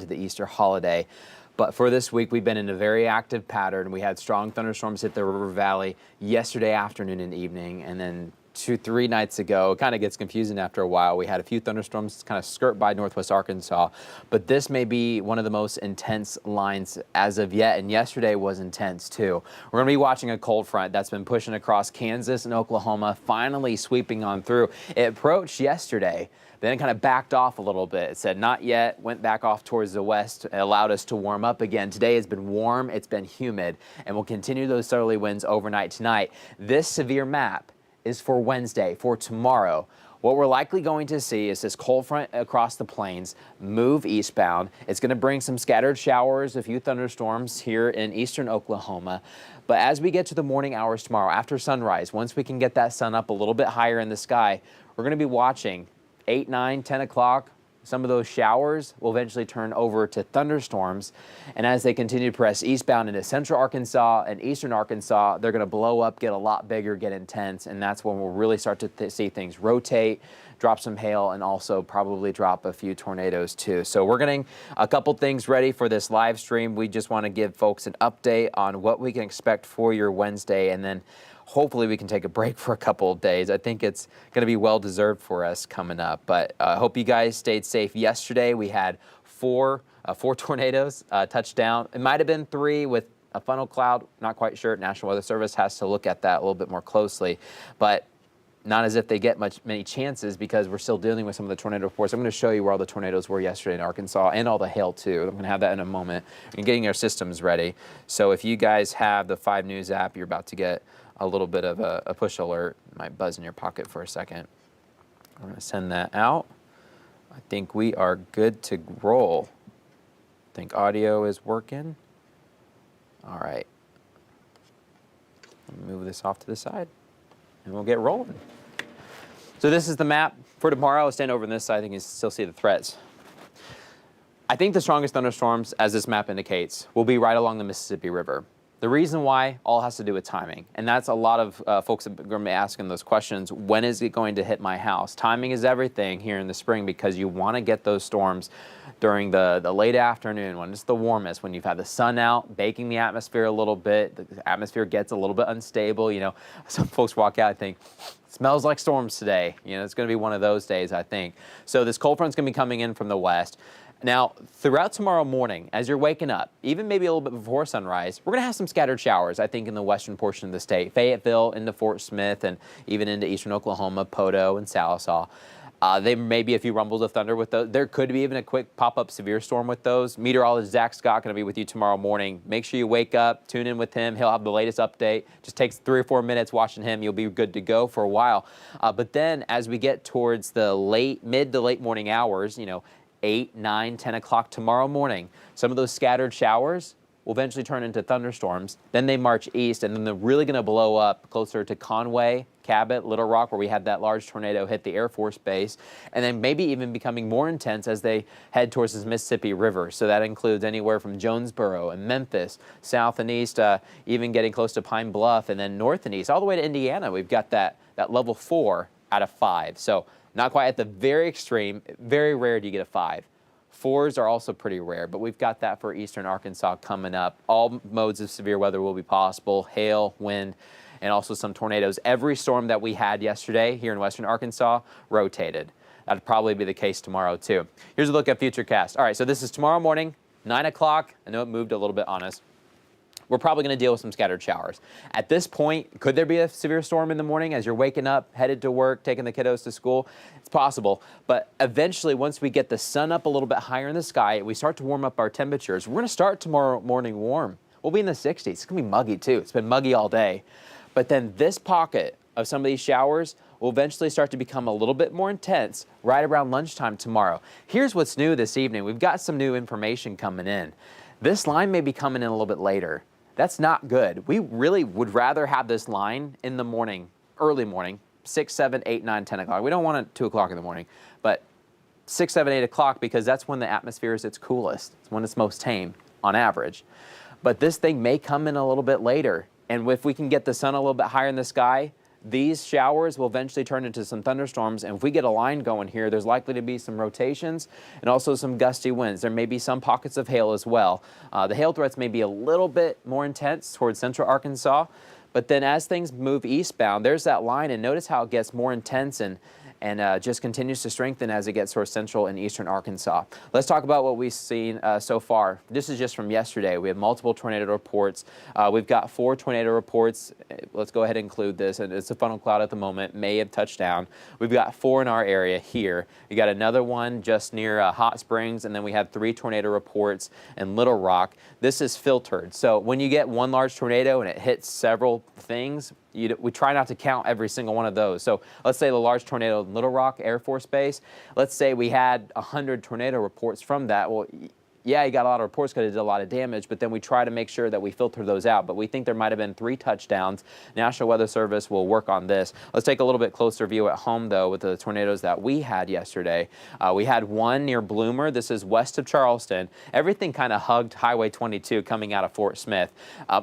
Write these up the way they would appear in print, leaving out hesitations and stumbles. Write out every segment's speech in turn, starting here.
to the Easter holiday. But for this week, we've been in a very active pattern. We had strong thunderstorms hit the River Valley yesterday afternoon and evening, and then 2-3 nights ago, it kind of gets confusing after a while. We had a few thunderstorms kind of skirt by northwest Arkansas, but this may be one of the most intense lines as of yet, and yesterday was intense too. We're going to be watching a cold front that's been pushing across Kansas and Oklahoma, finally sweeping on through. It approached yesterday, then it kind of backed off a little bit. It said not yet, went back off towards the west. It allowed us to warm up again. Today has been warm, it's been humid, and we'll continue those southerly winds overnight tonight. This severe map is for Wednesday, for tomorrow. What we're likely going to see is this cold front across the plains move eastbound. It's going to bring some scattered showers, a few thunderstorms here in eastern Oklahoma. But as we get to the morning hours tomorrow, after sunrise, once we can get that sun up a little bit higher in the sky, we're going to be watching 8, 9, 10 o'clock. Some of those showers will eventually turn over to thunderstorms. And as they continue to press eastbound into central Arkansas and eastern Arkansas, they're going to blow up, get a lot bigger, get intense. And that's when we'll really start to see things rotate, drop some hail, and also probably drop a few tornadoes too. So we're getting a couple things ready for this live stream. We just want to give folks an update on what we can expect for your Wednesday, and then hopefully we can take a break for a couple of days. I think it's going to be well deserved for us coming up. But I hope you guys stayed safe yesterday. We had four tornadoes touch down. It might have been 3 with a funnel cloud. Not quite sure. National Weather Service has to look at that a little bit more closely. But not as if they get many chances, because we're still dealing with some of the tornado reports. I'm going to show you where all the tornadoes were yesterday in Arkansas, and all the hail too. I'm going to have that in a moment. And getting our systems ready. So if you guys have the 5 News app, you're about to get a little bit of a push alert. It might buzz in your pocket for a second. I'm going to send that out. I think we are good to roll. I think audio is working. All right. Let me move this off to the side, and we'll get rolling. So this is the map for tomorrow. I'll stand over on this side. I think you can still see the threats. I think the strongest thunderstorms, as this map indicates, will be right along the Mississippi River. The reason why all has to do with timing, and that's a lot of folks are going to be asking those questions. When is it going to hit my house? Timing is everything here in the spring, because you want to get those storms during the late afternoon when it's the warmest, when you've had the sun out, baking the atmosphere a little bit. The atmosphere gets a little bit unstable. You know, some folks walk out and think, smells like storms today. You know, it's going to be one of those days, I think. So this cold front's going to be coming in from the west. Now, throughout tomorrow morning, as you're waking up, even maybe a little bit before sunrise, we're going to have some scattered showers, I think, in the western portion of the state. Fayetteville into Fort Smith, and even into eastern Oklahoma, Poteau and Sallisaw. There may be a few rumbles of thunder with those. There could be even a quick pop-up severe storm with those. Meteorologist Zach Scott going to be with you tomorrow morning. Make sure you wake up, tune in with him. He'll have the latest update. Just takes 3 or 4 minutes watching him. You'll be good to go for a while. But then as we get towards the mid to late morning hours, you know, 8, 9, 10 o'clock tomorrow morning, some of those scattered showers will eventually turn into thunderstorms. Then they march east, and then they're really going to blow up closer to Conway, Cabot, Little Rock, where we had that large tornado hit the Air Force Base, and then maybe even becoming more intense as they head towards the Mississippi River. So that includes anywhere from Jonesboro and Memphis, south and east, even getting close to Pine Bluff, and then north and east, all the way to Indiana. We've got that level 4 out of 5. So not quite at the very extreme. Very rare do you get a 5. 4s are also pretty rare, but we've got that for eastern Arkansas coming up. All modes of severe weather will be possible: hail, wind, and also some tornadoes. Every storm that we had yesterday here in western Arkansas rotated. That'll probably be the case tomorrow too. Here's a look at Futurecast. All right, so this is tomorrow morning, 9 o'clock. I know it moved a little bit on us. We're probably going to deal with some scattered showers. At this point, could there be a severe storm in the morning as you're waking up, headed to work, taking the kiddos to school? It's possible. But eventually, once we get the sun up a little bit higher in the sky, we start to warm up our temperatures. We're going to start tomorrow morning warm. We'll be in the 60s. It's going to be muggy, too. It's been muggy all day. But then this pocket of some of these showers will eventually start to become a little bit more intense right around lunchtime tomorrow. Here's what's new this evening. We've got some new information coming in. This line may be coming in a little bit later. That's not good. We really would rather have this line in the morning, early morning, 6, 7, 8, 9, 10 o'clock. We don't want it 2 o'clock in the morning, but 6, 7, 8 o'clock, because that's when the atmosphere is its coolest. It's when it's most tame on average. But this thing may come in a little bit later. And if we can get the sun a little bit higher in the sky, These showers will eventually turn into some thunderstorms, and if we get a line going here, there's likely to be some rotations and also some gusty winds. There may be some pockets of hail as well. The hail threats may be a little bit more intense towards central Arkansas, but then as things move eastbound, there's that line, and notice how it gets more intense and just continues to strengthen as it gets towards central and eastern Arkansas. Let's talk about what we've seen so far. This is just from yesterday. We have multiple tornado reports. We've got 4 tornado reports. Let's go ahead and include this, and it's a funnel cloud at the moment, may have touched down. We've got 4 in our area here. We got another one just near Hot Springs, and then we have 3 tornado reports in Little Rock. This is filtered. So when you get one large tornado and it hits several things, we try not to count every single one of those. So let's say the large tornado in Little Rock Air Force Base, let's say we had 100 tornado reports from that. Well, yeah, you got a lot of reports because it did a lot of damage, but then we try to make sure that we filter those out. But we think there might have been 3 touchdowns. National Weather Service will work on this. Let's take a little bit closer view at home, though, with the tornadoes that we had yesterday. We had one near Bloomer. This is west of Charleston. Everything kind of hugged Highway 22 coming out of Fort Smith.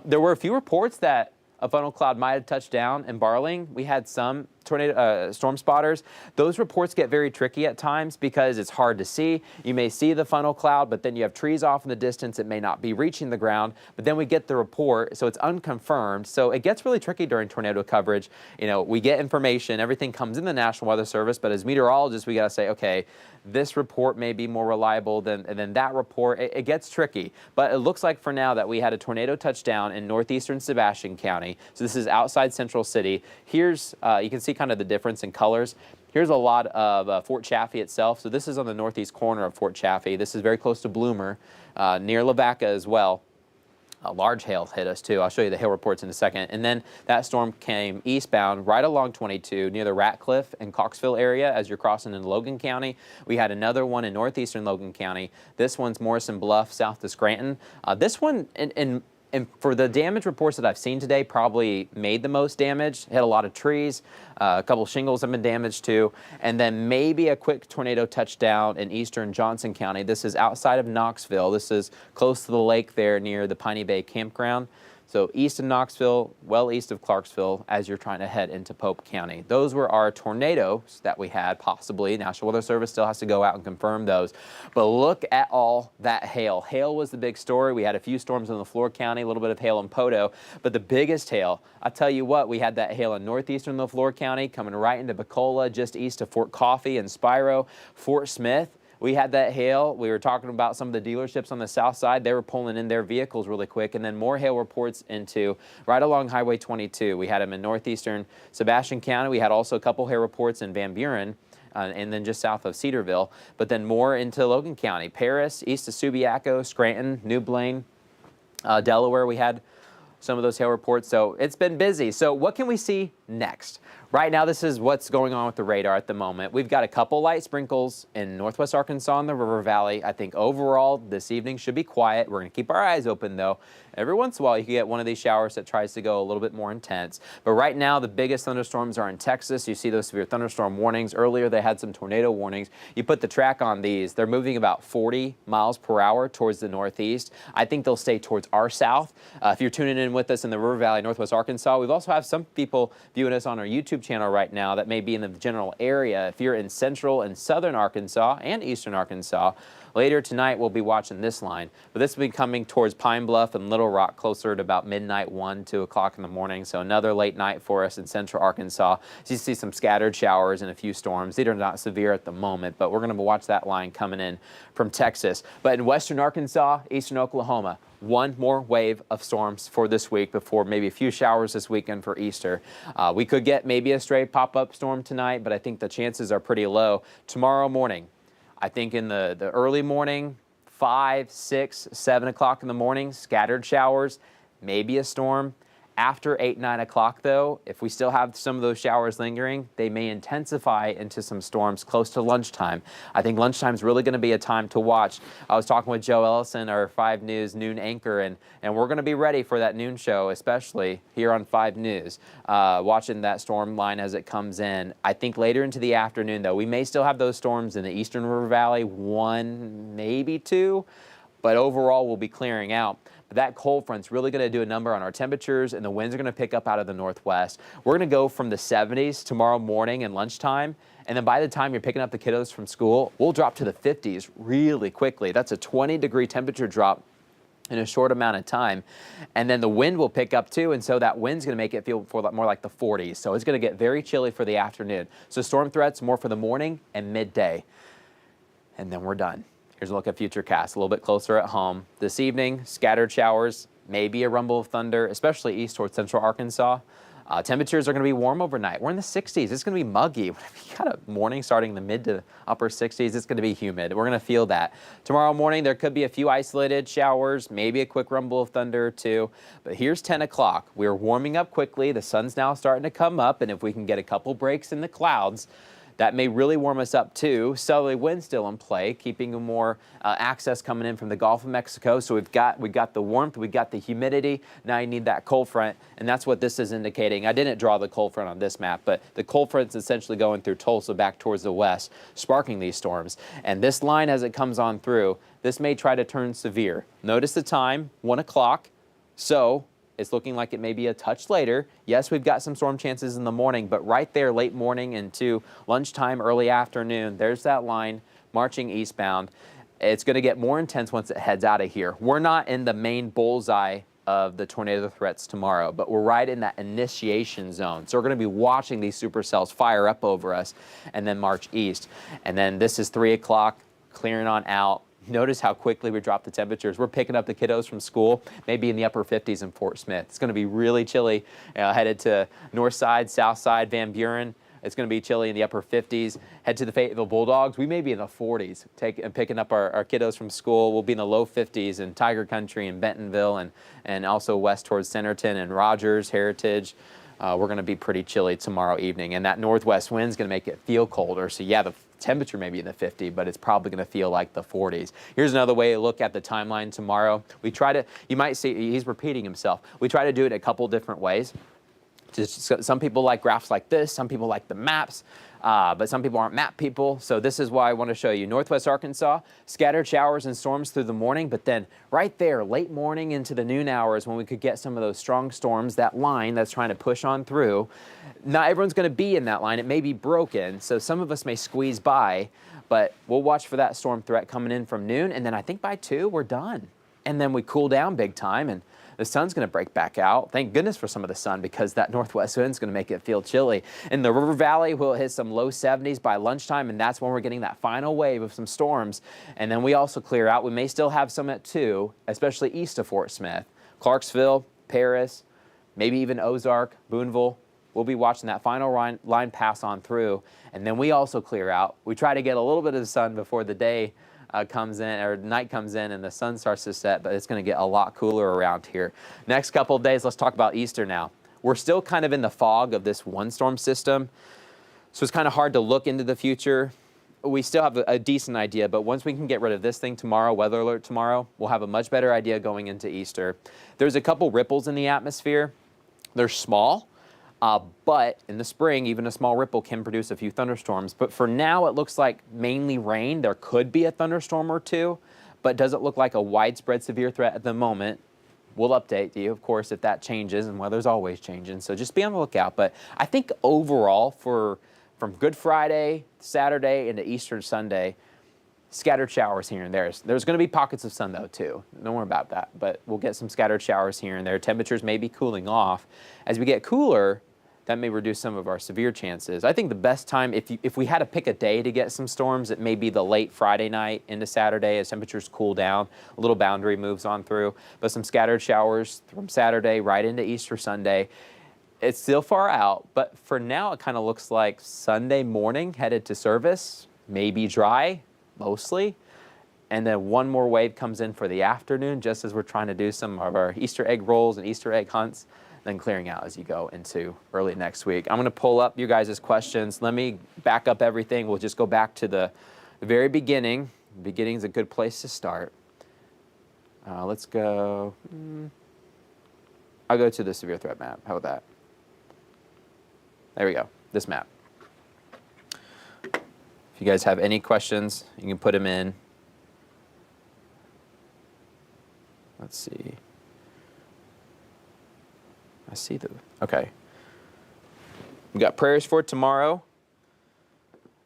There were a few reports that a funnel cloud might have touched down in Barling. We had some tornado storm spotters. Those reports get very tricky at times because it's hard to see. You may see the funnel cloud, but then you have trees off in the distance. It may not be reaching the ground, but then we get the report, so it's unconfirmed. So it gets really tricky during tornado coverage. You know, we get information, everything comes in the National Weather Service, but as meteorologists, we got to say, okay, this report may be more reliable than that report. It gets tricky, but it looks like for now that we had a tornado touchdown in northeastern Sebastian County. So this is outside Central City. Here's, you can see kind of the difference in colors. Here's a lot of Fort Chaffee itself. So this is on the northeast corner of Fort Chaffee. This is very close to Bloomer, near Lavaca as well. A large hail hit us too. I'll show you the hail reports in a second. And then that storm came eastbound right along 22 near the Ratcliffe and Coxville area as you're crossing into Logan County. We had another one in northeastern Logan County. This one's Morrison Bluff south to Scranton. This one and for the damage reports that I've seen today, probably made the most damage. Hit a lot of trees. A couple shingles have been damaged too. And then maybe a quick tornado touchdown in eastern Johnson County. This is outside of Knoxville. This is close to the lake there near the Piney Bay Campground. So east of Knoxville, well east of Clarksville, as you're trying to head into Pope County. Those were our tornadoes that we had, possibly. National Weather Service still has to go out and confirm those. But look at all that hail. Hail was the big story. We had a few storms in LaFleur County, a little bit of hail in Poteau. But the biggest hail, I'll tell you what, we had that hail in northeastern LaFleur County, coming right into Bacola, just east of Fort Coffee and Spiro. Fort Smith, we had that hail. We were talking about some of the dealerships on the south side. They were pulling in their vehicles really quick. And then more hail reports into right along Highway 22. We had them in northeastern Sebastian County. We had also a couple hail reports in Van Buren. And then just south of Cedarville. But then more into Logan County. Paris, east of Subiaco, Scranton, New Blaine, Delaware. We had some of those hail reports. So it's been busy. So what can we see next? Right now, this is what's going on with the radar at the moment. We've got a couple light sprinkles in northwest Arkansas and the River Valley. I think overall this evening should be quiet. We're going to keep our eyes open, though. Every once in a while, you can get one of these showers that tries to go a little bit more intense. But right now, the biggest thunderstorms are in Texas. You see those severe thunderstorm warnings. Earlier, they had some tornado warnings. You put the track on these. They're moving about 40 miles per hour towards the northeast. I think they'll stay towards our south. If you're tuning in with us in the River Valley, northwest Arkansas, we've also have some people viewing us on our YouTube channel right now that may be in the general area. If you're in central and southern Arkansas and eastern Arkansas, later tonight we'll be watching this line. But this will be coming towards Pine Bluff and Little Rock closer to about midnight, 1, 2 o'clock in the morning. So another late night for us in central Arkansas. So you see some scattered showers and a few storms. These are not severe at the moment, but we're going to watch that line coming in from Texas. But in western Arkansas, eastern Oklahoma, one more wave of storms for this week before maybe a few showers this weekend for Easter. We could get maybe a stray pop-up storm tonight, but I think the chances are pretty low. Tomorrow morning, I think in the early morning, 5, 6, 7 o'clock in the morning, scattered showers, maybe a storm. After 8, 9 o'clock, though, if we still have some of those showers lingering, they may intensify into some storms close to lunchtime. I think lunchtime is really going to be a time to watch. I was talking with Joe Ellison, our 5 News noon anchor, and we're going to be ready for that noon show, especially here on 5 News, watching that storm line as it comes in. I think later into the afternoon, though, we may still have those storms in the eastern River Valley, 1, maybe 2, but overall we'll be clearing out. That cold front's really going to do a number on our temperatures, and the winds are going to pick up out of the northwest. We're going to go from the 70s tomorrow morning and lunchtime, and then by the time you're picking up the kiddos from school, we'll drop to the 50s really quickly. That's a 20-degree temperature drop in a short amount of time. And then the wind will pick up too, and so that wind's going to make it feel more like the 40s. So it's going to get very chilly for the afternoon. So storm threats more for the morning and midday. And then we're done. Here's a look at futurecast, a little bit closer at home. This evening, scattered showers, maybe a rumble of thunder, especially east towards central Arkansas. Temperatures are going to be warm overnight. We're in the 60s. It's going to be muggy. You got a morning starting in the mid to upper 60s. It's going to be humid. We're going to feel that. Tomorrow morning, there could be a few isolated showers, maybe a quick rumble of thunder or two. But here's 10 o'clock. We're warming up quickly. The sun's now starting to come up. And if we can get a couple breaks in the clouds, that may really warm us up too. Southerly wind still in play, keeping more access coming in from the Gulf of Mexico. So we got the warmth, we got the humidity. Now you need that cold front, and that's what this is indicating. I didn't draw the cold front on this map, but the cold front's essentially going through Tulsa back towards the west, sparking these storms. And this line, as it comes on through, this may try to turn severe. Notice the time, 1 o'clock. So it's looking like it may be a touch later. Yes, we've got some storm chances in the morning, but right there, late morning into lunchtime, early afternoon, there's that line marching eastbound. It's going to get more intense once it heads out of here. We're not in the main bullseye of the tornado threats tomorrow, but we're right in that initiation zone. So we're going to be watching these supercells fire up over us and then march east. And then this is 3 o'clock, clearing on out. Notice how quickly we drop the temperatures. We're picking up the kiddos from school, maybe in the upper 50s in Fort Smith. It's going to be really chilly. Headed to north side, south side, Van Buren. It's going to be chilly in the upper 50s. Head to the Fayetteville Bulldogs. We may be in the 40s. Picking up our kiddos from school. We'll be in the low 50s in Tiger Country and Bentonville, and also west towards Centerton and Rogers, Heritage. We're going to be pretty chilly tomorrow evening. And that northwest wind's going to make it feel colder. So yeah, the temperature may be in the 50s, but it's probably going to feel like the 40s. Here's another way to look at the timeline tomorrow. We try to, you might see, he's repeating himself. We try to do it a couple different ways. Some people like graphs like this, some people like the maps, but some people aren't map people. So this is why I want to show you northwest Arkansas, scattered showers and storms through the morning, but then right there, late morning into the noon hours when we could get some of those strong storms, that line that's trying to push on through. Not everyone's going to be in that line. It may be broken, so some of us may squeeze by, but we'll watch for that storm threat coming in from noon, and then I think by 2, we're done. And then we cool down big time, and the sun's going to break back out. Thank goodness for some of the sun, because that northwest wind's going to make it feel chilly. In the River Valley, we'll hit some low 70s by lunchtime, and that's when we're getting that final wave of some storms. And then we also clear out. We may still have some at 2, especially east of Fort Smith. Clarksville, Paris, maybe even Ozark, Boonville. We'll be watching that final line pass on through, and then we also clear out. We try to get a little bit of the sun before the day comes in, or night comes in and the sun starts to set, but it's going to get a lot cooler around here. Next couple of days, let's talk about Easter now. We're still kind of in the fog of this one storm system, so it's kind of hard to look into the future. We still have a decent idea, but once we can get rid of this thing tomorrow, weather alert tomorrow, we'll have a much better idea going into Easter. There's a couple ripples in the atmosphere. They're small. But in the spring, even a small ripple can produce a few thunderstorms. But for now, it looks like mainly rain. There could be a thunderstorm or two, but doesn't look like a widespread severe threat at the moment. We'll update you, of course, if that changes, and weather's always changing. So just be on the lookout. But I think overall, from Good Friday, Saturday, into Easter Sunday, scattered showers here and there. There's going to be pockets of sun, though, too. Don't worry about that. But we'll get some scattered showers here and there. Temperatures may be cooling off. As we get cooler, that may reduce some of our severe chances. I think the best time, if we had to pick a day to get some storms, it may be the late Friday night into Saturday as temperatures cool down. A little boundary moves on through. But some scattered showers from Saturday right into Easter Sunday. It's still far out, but for now it kind of looks like Sunday morning headed to service, maybe dry, mostly. And then one more wave comes in for the afternoon, just as we're trying to do some of our Easter egg rolls and Easter egg hunts. Then clearing out as you go into early next week. I'm going to pull up you guys' questions. Let me back up everything. We'll just go back to the very beginning. The beginning is a good place to start. Let's go. I'll go to the severe threat map. How about that? There we go. This map. If you guys have any questions, you can put them in. Let's see. I see the, okay. We got prayers for tomorrow.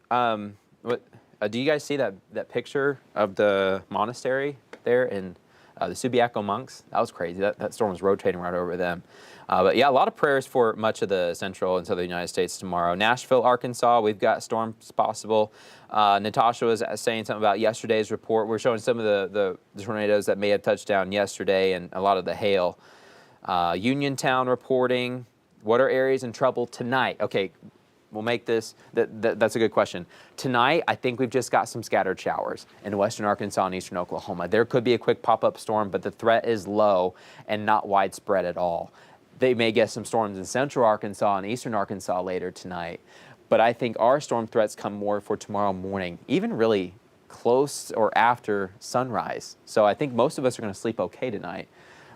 What do you guys see that picture of the monastery there in the Subiaco monks? That was crazy. That storm was rotating right over them. But yeah, a lot of prayers for much of the central and southern United States tomorrow. Nashville, Arkansas, we've got storms possible. Natasha was saying something about yesterday's report. We're showing some of the tornadoes that may have touched down yesterday and a lot of the hail. Uniontown reporting. What are areas in trouble tonight? Okay, we'll make this, that's a good question. Tonight, I think we've just got some scattered showers in western Arkansas and eastern Oklahoma. There could be a quick pop-up storm, but the threat is low and not widespread at all. They may get some storms in central Arkansas and eastern Arkansas later tonight, but I think our storm threats come more for tomorrow morning, even really close or after sunrise. So I think most of us are going to sleep okay tonight.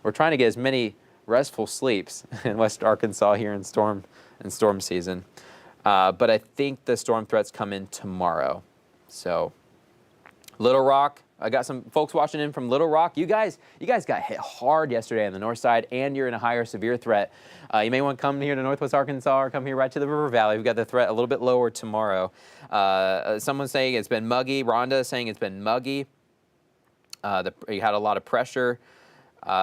We're trying to get as many restful sleeps in west Arkansas here in storm season. But I think the storm threats come in tomorrow. So Little Rock, I got some folks watching in from Little Rock. You guys got hit hard yesterday on the north side, and you're in a higher severe threat. You may want to come here to northwest Arkansas or come here right to the River Valley. We've got the threat a little bit lower tomorrow. Someone's saying it's been muggy. Rhonda is saying it's been muggy. You had a lot of pressure.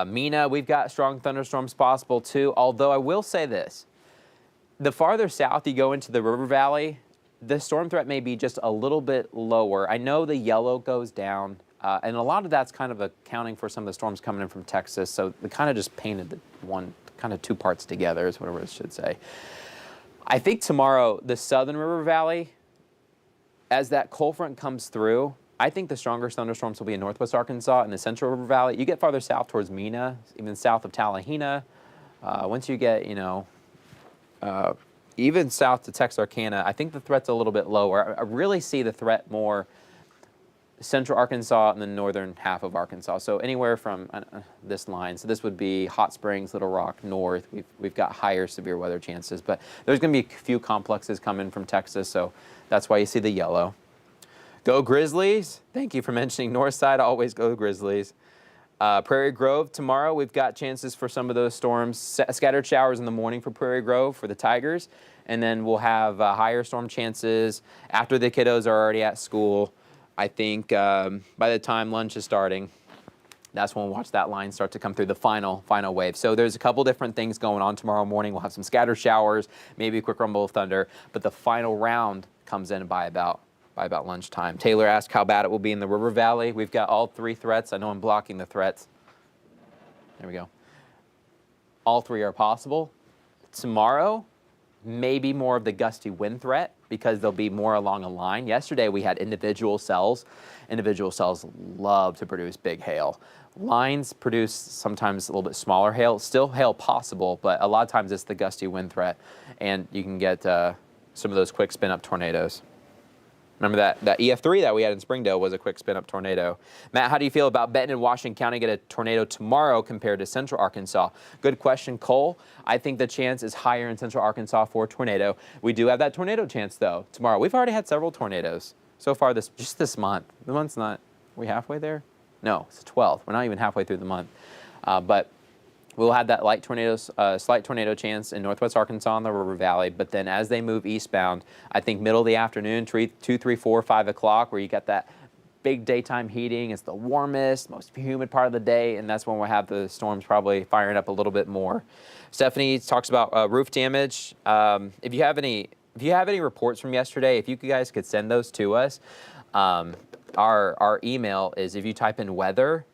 Mina, we've got strong thunderstorms possible too, although I will say this. The farther south you go into the River Valley, the storm threat may be just a little bit lower. I know the yellow goes down, and a lot of that's kind of accounting for some of the storms coming in from Texas, so we kind of just painted the two parts together is what I should say. I think tomorrow, the southern River Valley, as that cold front comes through, I think the strongest thunderstorms will be in northwest Arkansas and the central River Valley. You get farther south towards Mina, even south of Tallahena. Once you get, even south to Texarkana, I think the threat's a little bit lower. I really see the threat more central Arkansas and the northern half of Arkansas. So anywhere from this line. So this would be Hot Springs, Little Rock, north. We've got higher severe weather chances. But there's going to be a few complexes coming from Texas, so that's why you see the yellow. Go Grizzlies. Thank you for mentioning north side. Always go Grizzlies. Prairie Grove tomorrow, we've got chances for some of those storms. Scattered showers in the morning for Prairie Grove for the Tigers. And then we'll have higher storm chances after the kiddos are already at school. I think by the time lunch is starting, that's when we'll watch that line start to come through the final wave. So there's a couple different things going on tomorrow morning. We'll have some scattered showers, maybe a quick rumble of thunder, but the final round comes in by about lunchtime. Taylor asked how bad it will be in the River Valley. We've got all three threats. I know I'm blocking the threats. There we go. All three are possible. Tomorrow, maybe more of the gusty wind threat because they'll be more along a line. Yesterday, we had individual cells. Individual cells love to produce big hail. Lines produce sometimes a little bit smaller hail. Still hail possible, but a lot of times it's the gusty wind threat, and you can get some of those quick spin-up tornadoes. Remember that EF3 that we had in Springdale was a quick spin-up tornado. Matt, how do you feel about Benton and Washington County get a tornado tomorrow compared to central Arkansas? Good question, Cole. I think the chance is higher in central Arkansas for a tornado. We do have that tornado chance, though, tomorrow. We've already had several tornadoes so far just this month. The month's not, are we halfway there? No, it's the 12th. We're not even halfway through the month. But we'll have that slight tornado chance in northwest Arkansas and the River Valley, but then as they move eastbound, I think middle of the afternoon, 2, 3, 4, 5 o'clock, where you got that big daytime heating, it's the warmest, most humid part of the day, and that's when we'll have the storms probably firing up a little bit more. Stephanie talks about roof damage. If you have any reports from yesterday, if you guys could send those to us, our email is, if you type in weather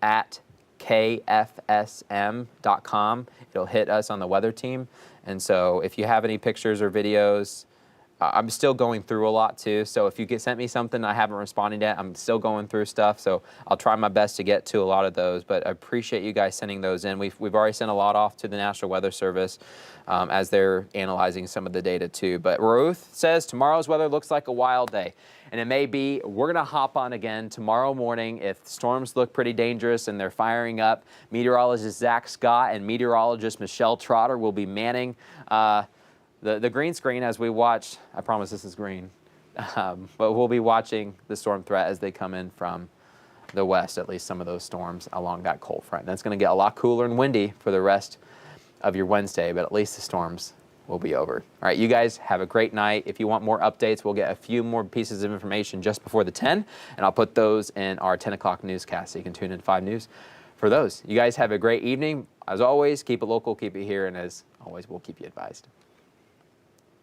at kfsm.com. It'll hit us on the weather team. And so if you have any pictures or videos, I'm still going through a lot too. So if you sent me something I haven't responded yet, I'm still going through stuff. So I'll try my best to get to a lot of those. But I appreciate you guys sending those in. We've already sent a lot off to the National Weather Service as they're analyzing some of the data too. But Ruth says tomorrow's weather looks like a wild day. And it may be, we're going to hop on again tomorrow morning if storms look pretty dangerous and they're firing up. Meteorologist Zach Scott and meteorologist Michelle Trotter will be manning the green screen as we watch. I promise this is green. But we'll be watching the storm threat as they come in from the west, at least some of those storms along that cold front. And it's going to get a lot cooler and windy for the rest of your Wednesday, but at least the storms will be over. All right, you guys have a great night. If you want more updates, we'll get a few more pieces of information just before the 10, and I'll put those in our 10 o'clock newscast, so you can tune in to 5 News for those. You guys have a great evening. As always, keep it local, keep it here, and as always, we'll keep you advised.